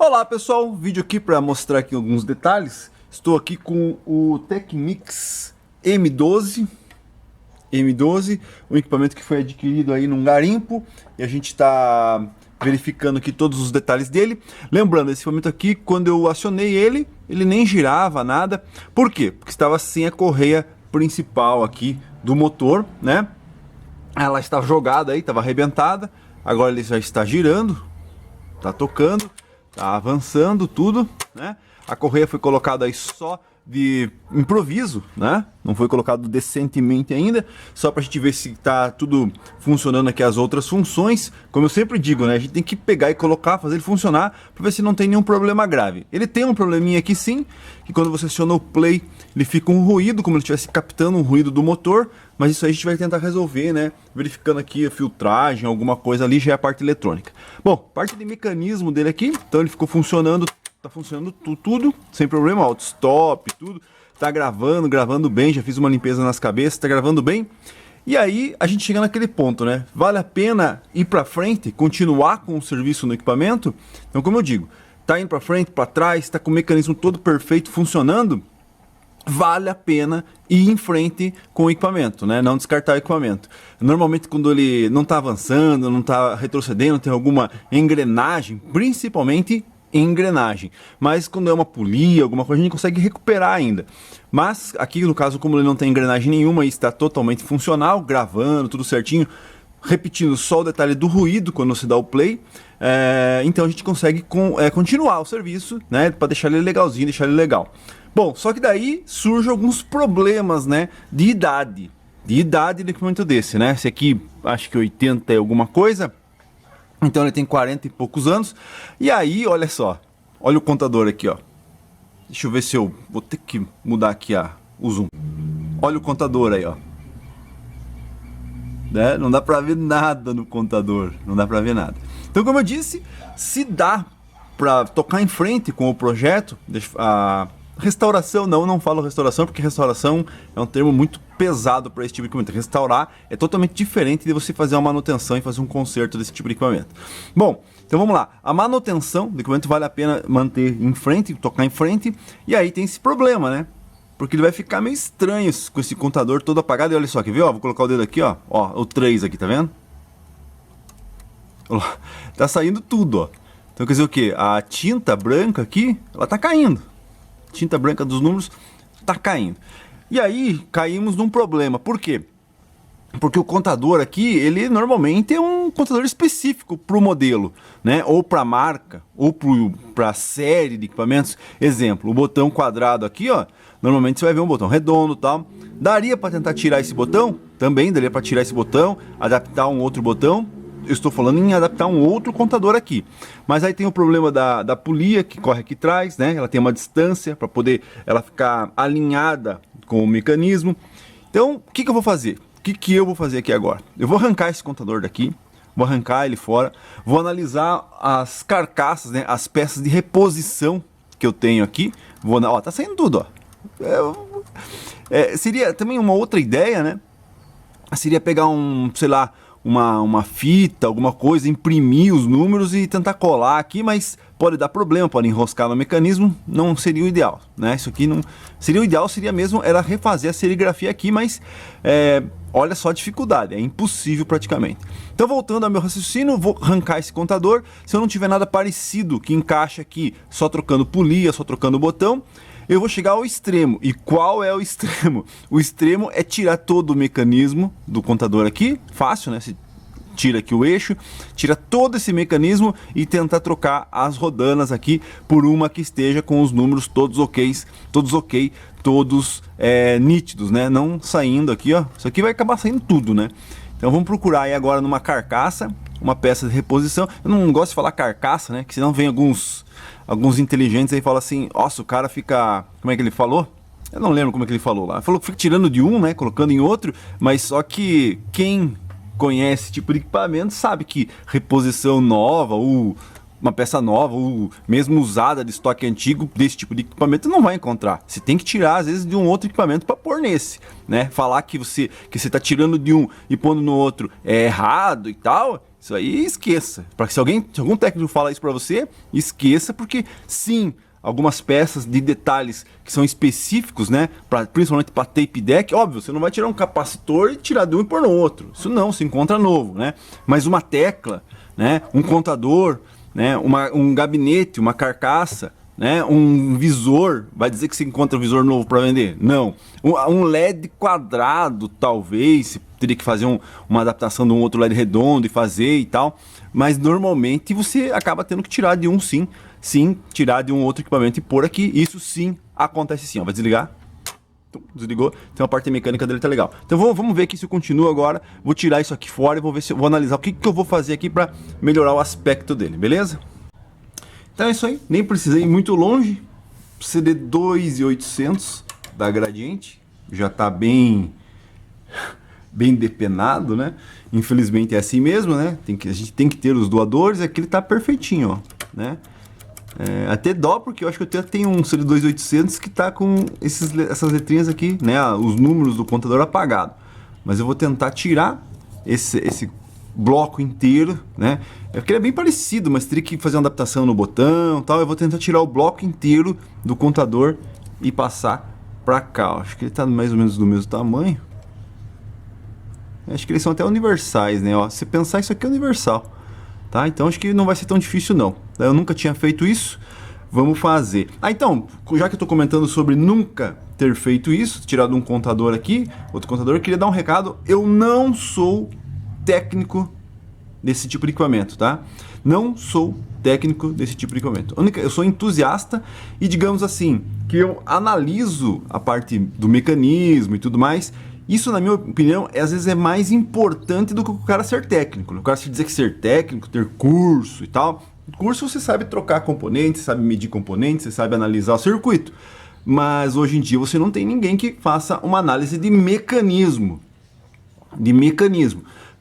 Olá pessoal, vídeo aqui para mostrar aqui alguns detalhes. Estou aqui com o Tecmix M12, um equipamento que foi adquirido aí num garimpo e a gente está verificando aqui todos os detalhes dele. Lembrando, esse equipamento aqui, quando eu acionei ele nem girava nada. Por quê? Porque estava sem a correia principal aqui do motor, né? Ela estava jogada aí, estava arrebentada. Agora ele já está girando, está tocando. Tá avançando tudo, né? A correia foi colocada aí só de improviso, né? Não foi colocado decentemente ainda, só pra gente ver se tá tudo funcionando aqui as outras funções. Como eu sempre digo, né? A gente tem que pegar e colocar, fazer ele funcionar pra ver se não tem nenhum problema grave. Ele tem um probleminha aqui sim, que quando você aciona o play, ele fica um ruído, como se estivesse captando um ruído do motor, mas isso aí a gente vai tentar resolver, né? Verificando aqui a filtragem, alguma coisa ali, já é a parte eletrônica. Bom, parte de mecanismo dele aqui, então ele ficou funcionando, tá funcionando tudo, sem problema, auto-stop, tudo. Tá gravando bem, já fiz uma limpeza nas cabeças, tá gravando bem. E aí a gente chega naquele ponto, né? Vale a pena ir pra frente, continuar com o serviço no equipamento? Então, como eu digo, tá indo pra frente, pra trás, tá com o mecanismo todo perfeito funcionando, vale a pena ir em frente com o equipamento, né? Não descartar o equipamento. Normalmente quando ele não está avançando, não está retrocedendo, tem alguma engrenagem, principalmente engrenagem. Mas quando é uma polia, alguma coisa, a gente consegue recuperar ainda. Mas aqui no caso, como ele não tem engrenagem nenhuma e está totalmente funcional, gravando, tudo certinho, repetindo só o detalhe do ruído quando você dá o play, então a gente consegue continuar o serviço, né? Para deixar ele legalzinho, deixar ele legal. Bom, só que daí surgem alguns problemas, né, de idade do equipamento desse, né? Esse aqui, acho que 80 e alguma coisa, então ele tem 40 e poucos anos. E aí, olha só, olha o contador aqui, ó. Deixa eu ver se eu vou ter que mudar aqui o zoom. Olha o contador aí, ó. Né? Não dá pra ver nada no contador, não dá pra ver nada. Então, como eu disse, se dá pra tocar em frente com o projeto, restauração, não falo restauração, porque restauração é um termo muito pesado para esse tipo de equipamento. Restaurar é totalmente diferente de você fazer uma manutenção e fazer um conserto desse tipo de equipamento. Bom, então vamos lá. A manutenção do equipamento vale a pena manter em frente, tocar em frente, e aí tem esse problema, né? Porque ele vai ficar meio estranho com esse contador todo apagado. E olha só, quer ver? Ó, vou colocar o dedo aqui, ó, o 3 aqui, tá vendo? Tá saindo tudo, ó. Então quer dizer o que? A tinta branca aqui, ela tá caindo. Tinta branca dos números tá caindo. E aí caímos num problema. Por quê? Porque o contador aqui, ele normalmente é um contador específico para o modelo, né? Ou para a marca, ou para a série de equipamentos. Exemplo, o botão quadrado aqui, ó. Normalmente você vai ver um botão redondo e tal. Daria para tentar tirar esse botão? Também daria para tirar esse botão, adaptar um outro botão. Eu estou falando em adaptar um outro contador aqui. Mas aí tem o problema da polia que corre aqui atrás, né? Ela tem uma distância para poder ela ficar alinhada com o mecanismo. Então, o que eu vou fazer? O que eu vou fazer aqui agora? Eu vou arrancar esse contador daqui, vou arrancar ele fora, vou analisar as carcaças, né? As peças de reposição que eu tenho aqui. Ó, tá saindo tudo, ó. Seria também uma outra ideia, né? Seria pegar sei lá, uma fita, alguma coisa, imprimir os números e tentar colar aqui, mas pode dar problema, pode enroscar no mecanismo, não seria o ideal, né? Isso aqui não seria o ideal, seria mesmo era refazer a serigrafia aqui, mas olha só a dificuldade, é impossível praticamente. Então, voltando ao meu raciocínio, vou arrancar esse contador. Se eu não tiver nada parecido que encaixe aqui, só trocando polia, só trocando botão, eu vou chegar ao extremo. E qual é o extremo? O extremo é tirar todo o mecanismo do contador aqui, fácil, né? Você tira aqui o eixo, tira todo esse mecanismo e tentar trocar as rodanas aqui por uma que esteja com os números todos ok, todos nítidos, né? Não saindo aqui, ó. Isso aqui vai acabar saindo tudo, né? Então vamos procurar aí agora numa carcaça, uma peça de reposição. Eu não gosto de falar carcaça, né? Que senão vem alguns inteligentes aí falam assim, nossa, o cara fica... Como é que ele falou? Eu não lembro como é que ele falou lá. Ele falou que fica tirando de um, né? Colocando em outro, mas só que quem conhece esse tipo de equipamento sabe que reposição nova, ou uma peça nova, ou mesmo usada de estoque antigo desse tipo de equipamento, não vai encontrar. Você tem que tirar, às vezes, de um outro equipamento para pôr nesse, né? Falar que você está tirando de um e pondo no outro é errado e tal... Isso aí esqueça. Para que se algum técnico fala isso para você, esqueça, porque sim, algumas peças de detalhes que são específicos, né, principalmente para tape deck, óbvio, você não vai tirar um capacitor e tirar de um e pôr no outro. Isso não, se encontra novo, né? Mas uma tecla, né, um contador, né, um gabinete, uma carcaça, né, um visor, vai dizer que se encontra um visor novo para vender? Não. Um LED quadrado, talvez, teria que fazer uma adaptação de um outro LED redondo e fazer e tal, mas normalmente você acaba tendo que tirar de um sim, tirar de um outro equipamento e pôr aqui. Isso sim acontece sim. Ó, vai desligar. Desligou. Então a parte mecânica dele tá legal. Então vamos ver aqui se eu continuo agora. Vou tirar isso aqui fora e vou ver se eu vou analisar o que eu vou fazer aqui para melhorar o aspecto dele, beleza? Então é isso aí. Nem precisei ir muito longe. CD 2800 da Gradiente. Já tá bem depenado, né? Infelizmente é assim mesmo, né? A gente tem que ter os doadores. Aqui ele tá perfeitinho, ó, né? Até dó, porque eu acho que eu até tenho um CD 2800 que tá com essas letrinhas aqui, né? Os números do contador apagado. Mas eu vou tentar tirar esse bloco inteiro, né? É porque ele é bem parecido, mas teria que fazer uma adaptação no botão e tal. Eu vou tentar tirar o bloco inteiro do contador e passar pra cá. Acho que ele tá mais ou menos do mesmo tamanho. Acho que eles são até universais, né? Ó, se pensar, isso aqui é universal. Tá? Então acho que não vai ser tão difícil não. Eu nunca tinha feito isso. Vamos fazer. Então, já que eu estou comentando sobre nunca ter feito isso, tirado um contador aqui, outro contador, eu queria dar um recado. Eu não sou técnico desse tipo de equipamento, tá? Não sou técnico desse tipo de equipamento. Eu sou entusiasta e, digamos assim, que eu analiso a parte do mecanismo e tudo mais. Isso, na minha opinião, às vezes é mais importante do que o cara ser técnico. O cara se dizer que ser técnico, ter curso e tal. Curso você sabe trocar componentes, você sabe medir componentes, você sabe analisar o circuito. Mas hoje em dia você não tem ninguém que faça uma análise de mecanismo.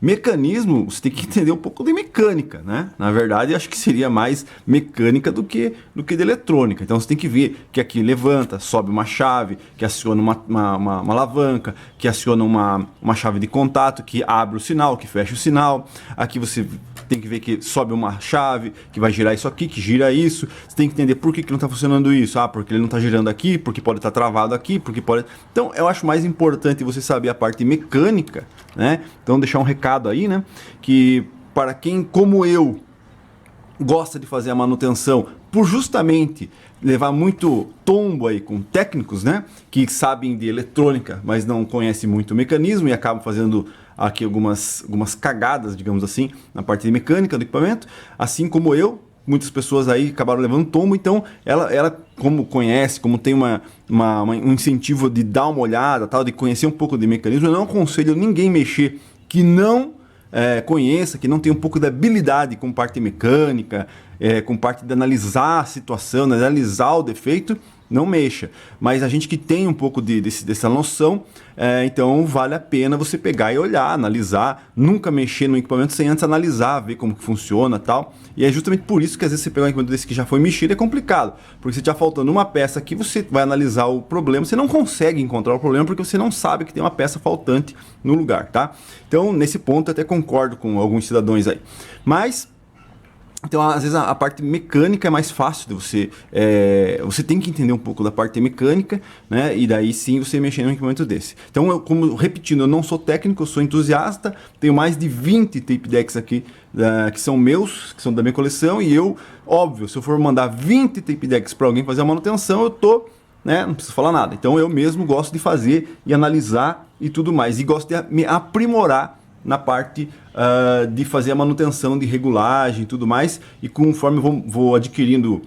Mecanismo, você tem que entender um pouco de mecânica, né? Na verdade, acho que seria mais mecânica do que de eletrônica. Então, você tem que ver que aqui levanta, sobe uma chave, que aciona uma alavanca, que aciona uma chave de contato, que abre o sinal, que fecha o sinal. Aqui você tem que ver que sobe uma chave, que vai girar isso aqui, que gira isso. Você tem que entender por que não está funcionando isso. Ah, porque ele não está girando aqui, porque pode estar travado aqui, porque pode... Então, eu acho mais importante você saber a parte mecânica, né? Então, deixar um recado aí, né? Que para quem, como eu, gosta de fazer a manutenção por justamente levar muito tombo aí com técnicos, né? Que sabem de eletrônica, mas não conhecem muito o mecanismo e acabam fazendo aqui algumas cagadas, digamos assim, na parte de mecânica do equipamento, assim como eu. Muitas pessoas aí acabaram levando tombo, então ela como conhece, como tem um incentivo de dar uma olhada, tal, de conhecer um pouco de mecanismo, eu não aconselho ninguém mexer que não conheça, que não tenha um pouco de habilidade com parte mecânica, com parte de analisar a situação, de analisar o defeito, não mexa. Mas a gente que tem um pouco dessa noção, então vale a pena você pegar e olhar, analisar, nunca mexer no equipamento sem antes analisar, ver como que funciona e tal. E é justamente por isso que às vezes você pegar um equipamento desse que já foi mexido é complicado, porque se está faltando uma peça aqui, você vai analisar o problema, você não consegue encontrar o problema porque você não sabe que tem uma peça faltante no lugar, tá? Então, nesse ponto, eu até concordo com alguns cidadãos aí. Mas... Então, às vezes, a parte mecânica é mais fácil de você... você tem que entender um pouco da parte mecânica, né? E daí sim você mexer num equipamento desse. Então, repetindo, eu não sou técnico, eu sou entusiasta. Tenho mais de 20 tape decks aqui que são meus, que são da minha coleção. E eu, óbvio, se eu for mandar 20 tape decks para alguém fazer a manutenção, eu tô... né? Não preciso falar nada. Então, eu mesmo gosto de fazer e analisar e tudo mais. E gosto de me aprimorar na parte de fazer a manutenção de regulagem e tudo mais, e conforme vou adquirindo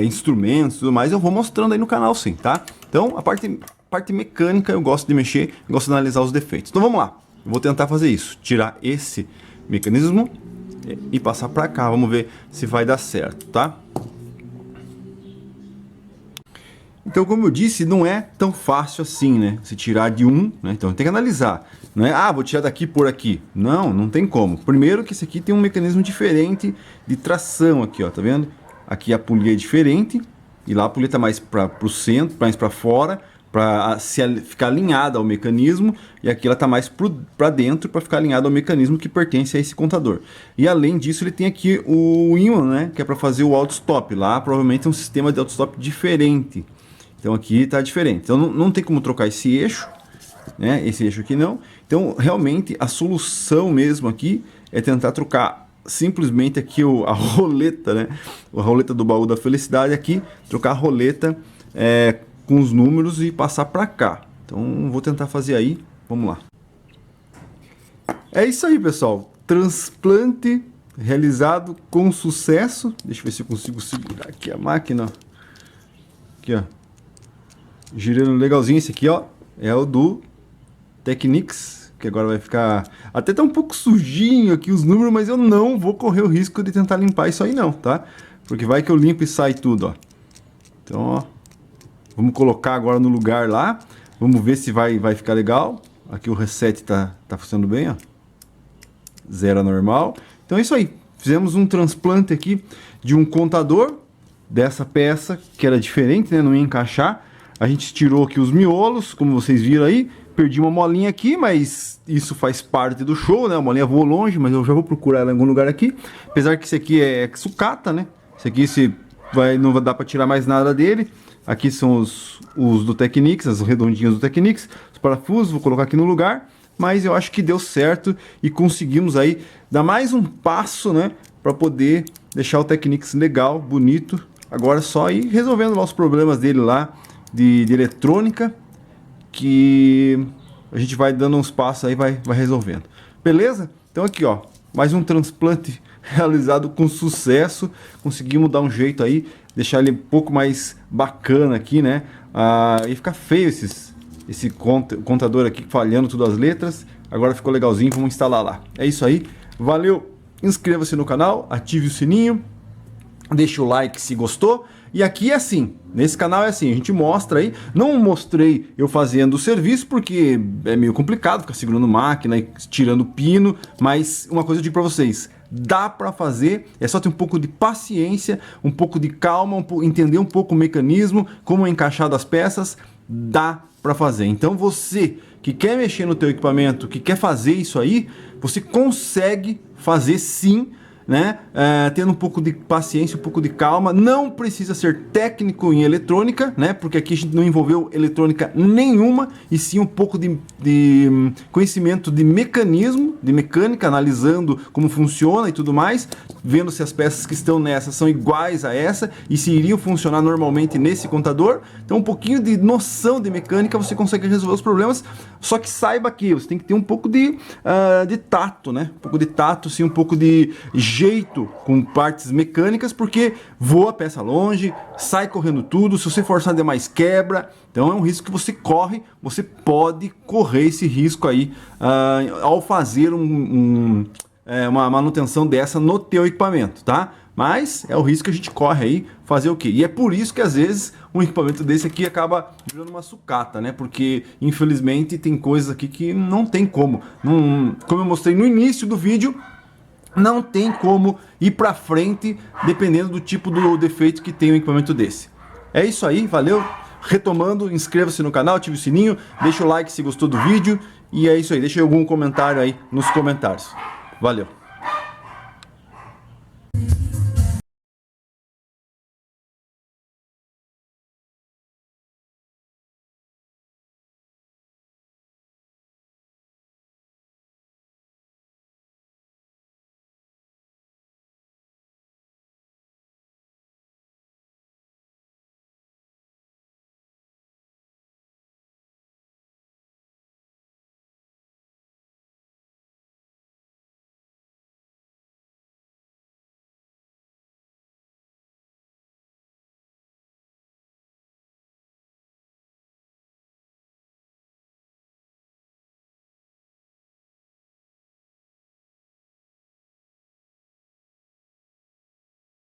instrumentos e tudo mais, eu vou mostrando aí no canal sim, tá? Então a parte mecânica eu gosto de mexer, gosto de analisar os defeitos. Então vamos lá, eu vou tentar fazer isso, tirar esse mecanismo e passar para cá, vamos ver se vai dar certo, tá? Então, como eu disse, não é tão fácil assim, né? Se tirar de um, né? Então tem que analisar. Não é, vou tirar daqui por aqui. Não, não tem como. Primeiro que esse aqui tem um mecanismo diferente de tração aqui, ó, tá vendo? Aqui a polia é diferente e lá a polia tá mais para o centro, mais para fora, para ficar alinhada ao mecanismo, e aqui ela está mais para dentro para ficar alinhada ao mecanismo que pertence a esse contador. E além disso ele tem aqui o ímã, né, que é para fazer o auto-stop. Lá provavelmente é um sistema de auto-stop diferente, então aqui está diferente. Então não tem como trocar esse eixo, né, esse eixo aqui não. Então realmente a solução mesmo aqui é tentar trocar simplesmente aqui a roleta, né, a roleta do baú da felicidade aqui, trocar a roleta com os números e passar para cá. Então vou tentar fazer aí, vamos lá. É isso aí, pessoal, transplante realizado com sucesso. Deixa eu ver se eu consigo segurar aqui a máquina, aqui ó, girando legalzinho. Esse aqui ó é o do Technics, que agora vai ficar, até tá um pouco sujinho aqui os números, mas eu não vou correr o risco de tentar limpar isso aí não, tá? Porque vai que eu limpo e sai tudo, ó. Então ó, vamos colocar agora no lugar lá. Vamos ver se vai ficar legal. Aqui o reset tá funcionando bem, ó. Zero normal. Então é isso aí. Fizemos um transplante aqui de um contador dessa peça, que era diferente, né? Não ia encaixar. A gente tirou aqui os miolos, como vocês viram aí. Perdi uma molinha aqui, mas isso faz parte do show, né? A molinha voou longe, mas eu já vou procurar ela em algum lugar aqui. Apesar que esse aqui é sucata, né? Esse aqui não vai dar para tirar mais nada dele. Aqui são os do Technics, as redondinhas do Technics, os parafusos, vou colocar aqui no lugar, mas eu acho que deu certo e conseguimos aí dar mais um passo, né, para poder deixar o Technics legal, bonito. Agora é só ir resolvendo lá os problemas dele lá de eletrônica, que a gente vai dando uns passos aí, vai resolvendo. Beleza? Então aqui ó, mais um transplante realizado com sucesso. Conseguimos dar um jeito aí, deixar ele um pouco mais bacana aqui, né? E fica feio esse contador aqui falhando todas as letras. Agora ficou legalzinho, vamos instalar lá. É isso aí, valeu, inscreva-se no canal, ative o sininho, deixa o like se gostou. E aqui é assim, nesse canal é assim, a gente mostra aí, não mostrei eu fazendo o serviço porque é meio complicado ficar segurando máquina e tirando pino, mas uma coisa eu digo pra vocês, dá para fazer, é só ter um pouco de paciência, um pouco de calma, entender um pouco o mecanismo, como é encaixado as peças, dá para fazer. Então você que quer mexer no teu equipamento, que quer fazer isso aí, você consegue fazer sim, né? Tendo um pouco de paciência, um pouco de calma. Não precisa ser técnico em eletrônica, né? Porque aqui a gente não envolveu eletrônica nenhuma, e sim um pouco de conhecimento de mecanismo, de mecânica, analisando como funciona e tudo mais, vendo se as peças que estão nessa são iguais a essa e se iriam funcionar normalmente nesse contador. Então um pouquinho de noção de mecânica você consegue resolver os problemas, só que saiba que você tem que ter um pouco de tato, né? Um pouco de tato, sim, um pouco de jeito com partes mecânicas, porque voa a peça longe, sai correndo tudo, se você forçar demais quebra. Então é um risco que você corre, você pode correr esse risco aí ao fazer uma manutenção dessa no teu equipamento, tá? Mas é o risco que a gente corre aí, fazer o quê? E é por isso que às vezes um equipamento desse aqui acaba virando uma sucata, né? Porque infelizmente tem coisas aqui que não tem como. Como eu mostrei no início do vídeo, não tem como ir para frente dependendo do tipo do defeito que tem um equipamento desse. É isso aí, valeu. Retomando, inscreva-se no canal, ative o sininho, deixa o like se gostou do vídeo, e é isso aí, deixa algum comentário aí nos comentários. Valeu.